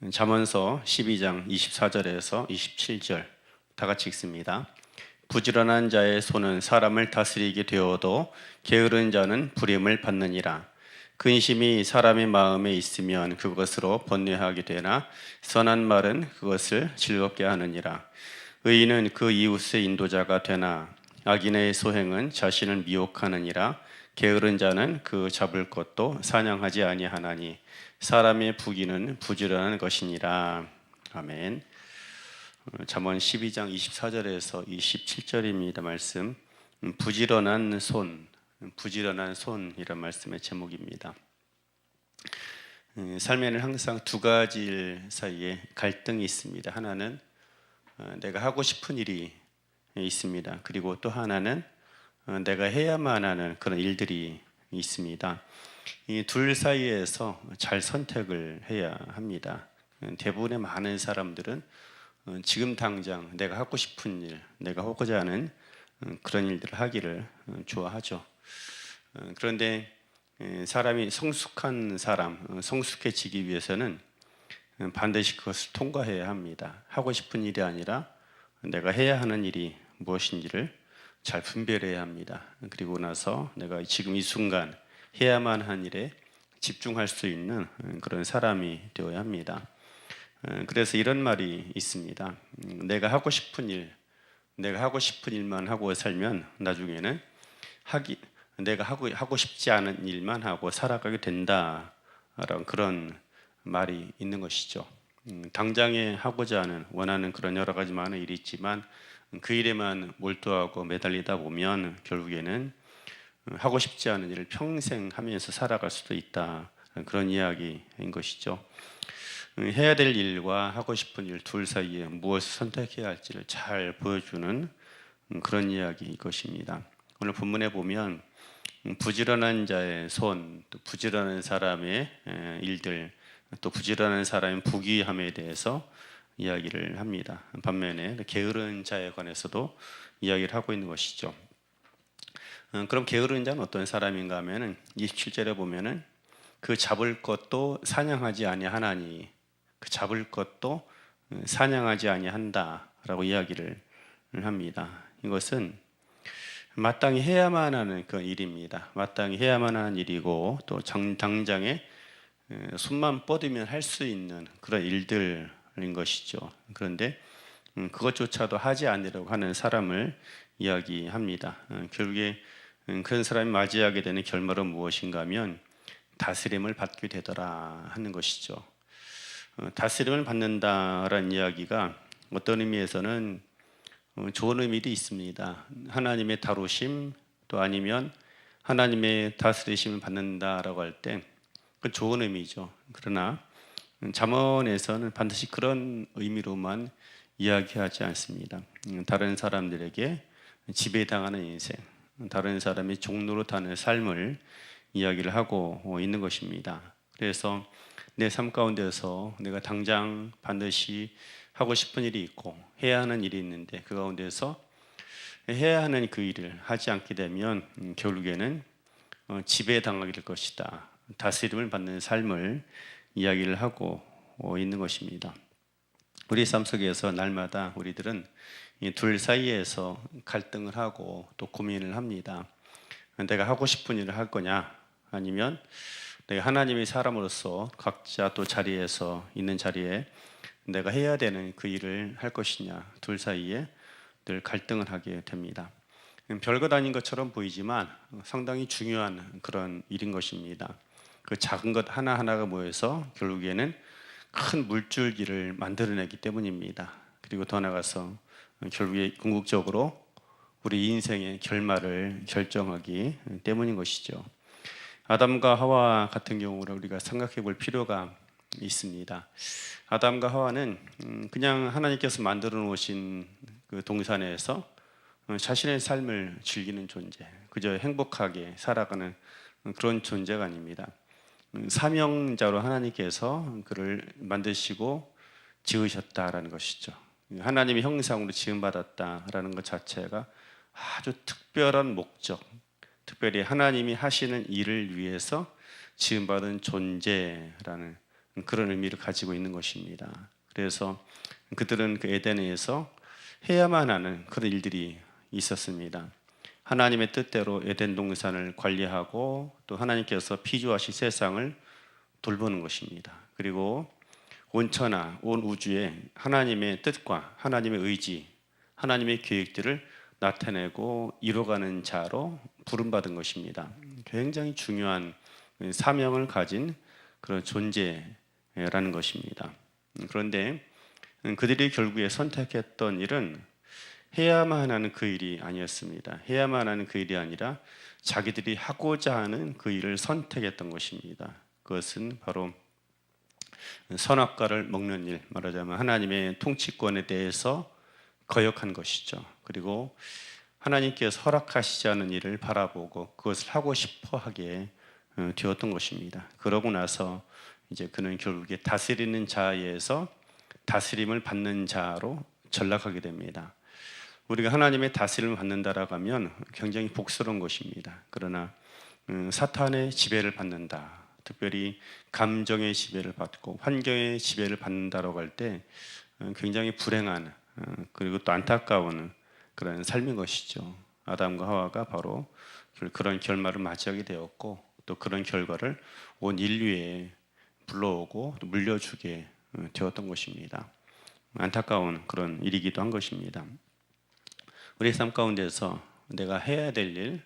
잠언서 12장 24절에서 27절 다 같이 읽습니다. 부지런한 자의 손은 사람을 다스리게 되어도 게으른 자는 부림을 받느니라. 근심이 사람의 마음에 있으면 그것으로 번뇌하게 되나 선한 말은 그것을 즐겁게 하느니라. 의인은 그 이웃의 인도자가 되나 악인의 소행은 자신을 미혹하느니라. 게으른 자는 그 잡을 것도 사냥하지 아니하나니 사람의 부귀는 부지런한 것이니라. 아멘. 잠언 12장 24절에서 27절입니다. 말씀. 부지런한 손, 부지런한 손이란 말씀의 제목입니다. 삶에는 항상 두 가지 일 사이에 갈등이 있습니다. 하나는 내가 하고 싶은 일이 있습니다. 그리고 또 하나는 내가 해야만 하는 그런 일들이 있습니다. 이 둘 사이에서 잘 선택을 해야 합니다. 대부분의 많은 사람들은 지금 당장 내가 하고 싶은 일, 내가 하고자 하는 그런 일들을 하기를 좋아하죠. 그런데 사람이 성숙한 사람, 성숙해지기 위해서는 반드시 그것을 통과해야 합니다. 하고 싶은 일이 아니라 내가 해야 하는 일이 무엇인지를 잘 분별해야 합니다. 그리고 나서 내가 지금 이 순간 해야만 한 일에 집중할 수 있는 그런 사람이 되어야 합니다. 그래서 이런 말이 있습니다. 내가 하고 싶은 일만 하고 살면 나중에는 내가 하고 싶지 않은 일만 하고 살아가게 된다라는 그런 말이 있는 것이죠. 당장에 하고자 하는 원하는 그런 여러 가지 많은 일이 있지만 그 일에만 몰두하고 매달리다 보면 결국에는 하고 싶지 않은 일을 평생 하면서 살아갈 수도 있다. 그런 이야기인 것이죠. 해야 될 일과 하고 싶은 일 둘 사이에 무엇을 선택해야 할지를 잘 보여주는 그런 이야기일 것입니다. 오늘 본문에 보면 부지런한 자의 손, 또 부지런한 사람의 일들, 또 부지런한 사람의 부귀함에 대해서 이야기를 합니다. 반면에 게으른 자에 관해서도 이야기를 하고 있는 것이죠. 그럼 게으른 자는 어떤 사람인가 하면은 27절에 보면은 그 잡을 것도 사냥하지 아니하나니 그 잡을 것도 사냥하지 아니한다라고 이야기를 합니다. 이것은 마땅히 해야만 하는 그 일입니다. 마땅히 해야만 하는 일이고 또 당장에 손만 뻗으면 할 수 있는 그런 일들인 것이죠. 그런데 그것조차도 하지 않으려고 하는 사람을 이야기합니다. 결국에 그런 사람이 맞이하게 되는 결말은 무엇인가 하면 다스림을 받게 되더라 하는 것이죠. 다스림을 받는다라는 이야기가 어떤 의미에서는 좋은 의미도 있습니다. 하나님의 다루심 또 아니면 하나님의 다스리심을 받는다라고 할 때 그 좋은 의미죠. 그러나 잠언에서는 반드시 그런 의미로만 이야기하지 않습니다. 다른 사람들에게 지배당하는 인생, 다른 사람이 종로로 타는 삶을 이야기를 하고 있는 것입니다. 그래서 내 삶 가운데서 내가 당장 반드시 하고 싶은 일이 있고 해야 하는 일이 있는데 그 가운데서 해야 하는 그 일을 하지 않게 되면 결국에는 지배당하게 될 것이다. 다스림을 받는 삶을 이야기를 하고 있는 것입니다. 우리 삶 속에서 날마다 우리들은 이 둘 사이에서 갈등을 하고 또 고민을 합니다. 내가 하고 싶은 일을 할 거냐 아니면 내가 하나님의 사람으로서 각자 또 자리에서 있는 자리에 내가 해야 되는 그 일을 할 것이냐 둘 사이에 늘 갈등을 하게 됩니다. 별것 아닌 것처럼 보이지만 상당히 중요한 그런 일인 것입니다. 그 작은 것 하나하나가 모여서 결국에는 큰 물줄기를 만들어내기 때문입니다. 그리고 더 나아가서 결국에 궁극적으로 우리 인생의 결말을 결정하기 때문인 것이죠. 아담과 하와 같은 경우를 우리가 생각해 볼 필요가 있습니다. 아담과 하와는 그냥 하나님께서 만들어 놓으신 그 동산에서 자신의 삶을 즐기는 존재, 그저 행복하게 살아가는 그런 존재가 아닙니다. 사명자로 하나님께서 그를 만드시고 지으셨다라는 것이죠. 하나님의 형상으로 지음받았다라는 것 자체가 아주 특별한 목적, 특별히 하나님이 하시는 일을 위해서 지음받은 존재라는 그런 의미를 가지고 있는 것입니다. 그래서 그들은 그 에덴에서 해야만 하는 그런 일들이 있었습니다. 하나님의 뜻대로 에덴 동산을 관리하고 또 하나님께서 피조하신 세상을 돌보는 것입니다. 그리고 온 천하, 온 우주에 하나님의 뜻과 하나님의 의지, 하나님의 계획들을 나타내고 이뤄가는 자로 부름받은 것입니다. 굉장히 중요한 사명을 가진 그런 존재라는 것입니다. 그런데 그들이 결국에 선택했던 일은 해야만 하는 그 일이 아니었습니다. 해야만 하는 그 일이 아니라 자기들이 하고자 하는 그 일을 선택했던 것입니다. 그것은 바로 선악과를 먹는 일, 말하자면 하나님의 통치권에 대해서 거역한 것이죠. 그리고 하나님께서 허락하시지 않은 일을 바라보고 그것을 하고 싶어 하게 되었던 것입니다. 그러고 나서 이제 그는 결국에 다스리는 자에서 다스림을 받는 자로 전락하게 됩니다. 우리가 하나님의 다스림을 받는다라고 하면 굉장히 복스러운 것입니다. 그러나 사탄의 지배를 받는다, 특별히 감정의 지배를 받고 환경의 지배를 받는다라고 할 때 굉장히 불행한 그리고 또 안타까운 그런 삶인 것이죠. 아담과 하와가 바로 그런 결말을 맞이하게 되었고 또 그런 결과를 온 인류에 불러오고 또 물려주게 되었던 것입니다. 안타까운 그런 일이기도 한 것입니다. 우리 삶 가운데서 내가 해야 될 일,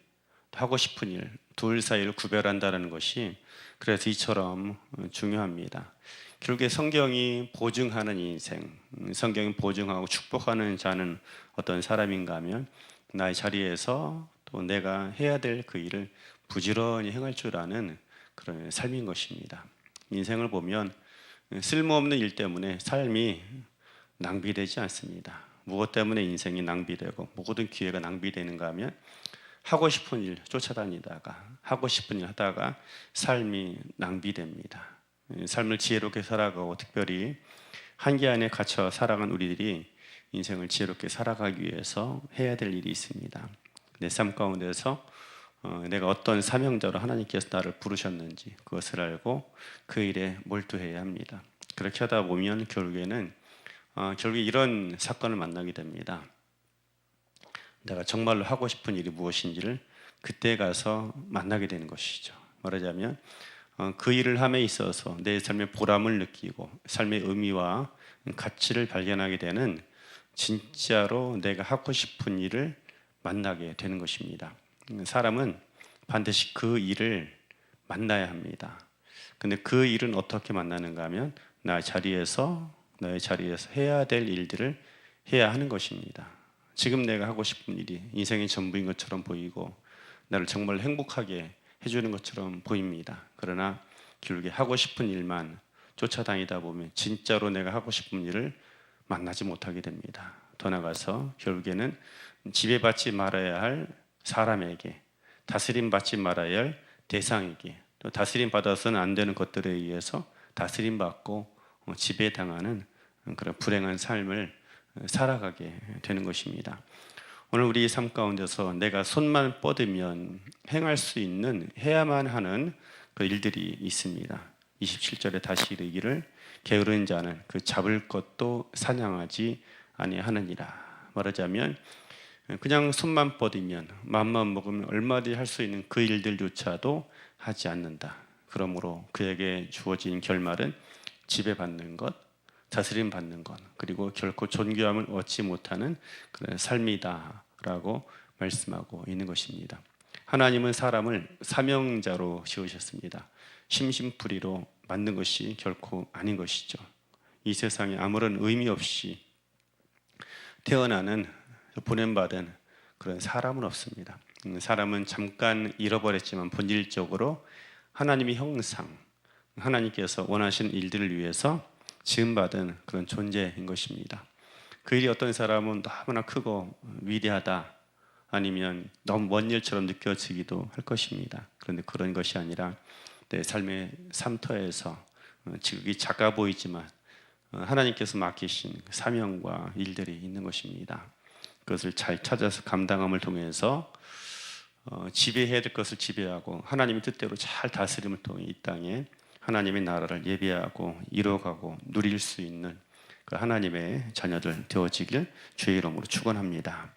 하고 싶은 일, 둘 사이를 구별한다는 것이 그래서 이처럼 중요합니다. 결국에 성경이 보증하는 인생, 성경이 보증하고 축복하는 자는 어떤 사람인가 하면 나의 자리에서 또 내가 해야 될 그 일을 부지런히 행할 줄 아는 그런 삶인 것입니다. 인생을 보면 쓸모없는 일 때문에 삶이 낭비되지 않습니다. 무엇 때문에 인생이 낭비되고 모든 기회가 낭비되는가 하면 하고 싶은 일 쫓아다니다가 하고 싶은 일 하다가 삶이 낭비됩니다. 삶을 지혜롭게 살아가고 특별히 한계 안에 갇혀 살아간 우리들이 인생을 지혜롭게 살아가기 위해서 해야 될 일이 있습니다. 내 삶 가운데서 내가 어떤 사명자로 하나님께서 나를 부르셨는지 그것을 알고 그 일에 몰두해야 합니다. 그렇게 하다 보면 결국에는 결국 이런 사건을 만나게 됩니다. 내가 정말로 하고 싶은 일이 무엇인지를 그때 가서 만나게 되는 것이죠. 말하자면 그 일을 함에 있어서 내 삶의 보람을 느끼고 삶의 의미와 가치를 발견하게 되는 진짜로 내가 하고 싶은 일을 만나게 되는 것입니다. 사람은 반드시 그 일을 만나야 합니다. 근데 그 일은 어떻게 만나는가 하면 나의 자리에서 해야 될 일들을 해야 하는 것입니다. 지금 내가 하고 싶은 일이 인생의 전부인 것처럼 보이고 나를 정말 행복하게 해주는 것처럼 보입니다. 그러나 결국에 하고 싶은 일만 쫓아다니다 보면 진짜로 내가 하고 싶은 일을 만나지 못하게 됩니다. 더 나아가서 결국에는 지배받지 말아야 할 사람에게, 다스림 받지 말아야 할 대상에게, 또 다스림 받아서는 안 되는 것들에 의해서 다스림 받고 지배당하는 그런 불행한 삶을 살아가게 되는 것입니다. 오늘 우리 삶 가운데서 내가 손만 뻗으면 행할 수 있는, 해야만 하는 그 일들이 있습니다. 27절에 다시 이르기를 게으른 자는 그 잡을 것도 사냥하지 아니하느니라. 말하자면 그냥 손만 뻗으면 마음만 먹으면 얼마든지 할 수 있는 그 일들조차도 하지 않는다. 그러므로 그에게 주어진 결말은 지배받는 것, 다스림 받는 것, 그리고 결코 존귀함을 얻지 못하는 그런 삶이다라고 말씀하고 있는 것입니다. 하나님은 사람을 사명자로 지으셨습니다. 심심풀이로 만든 것이 결코 아닌 것이죠. 이 세상에 아무런 의미 없이 태어나는 보냄받은 그런 사람은 없습니다. 사람은 잠깐 잃어버렸지만 본질적으로 하나님의 형상, 하나님께서 원하시는 일들을 위해서 지음받은 그런 존재인 것입니다. 그 일이 어떤 사람은 너무나 크고 위대하다, 아니면 너무 먼 일처럼 느껴지기도 할 것입니다. 그런데 그런 것이 아니라 내 삶의 삶터에서 지극히 작아 보이지만 하나님께서 맡기신 사명과 일들이 있는 것입니다. 그것을 잘 찾아서 감당함을 통해서 지배해야 될 것을 지배하고 하나님의 뜻대로 잘 다스림을 통해 이 땅에 하나님의 나라를 예배하고 이뤄가고 누릴 수 있는 그 하나님의 자녀들 되어지길 주의 이름으로 축원합니다.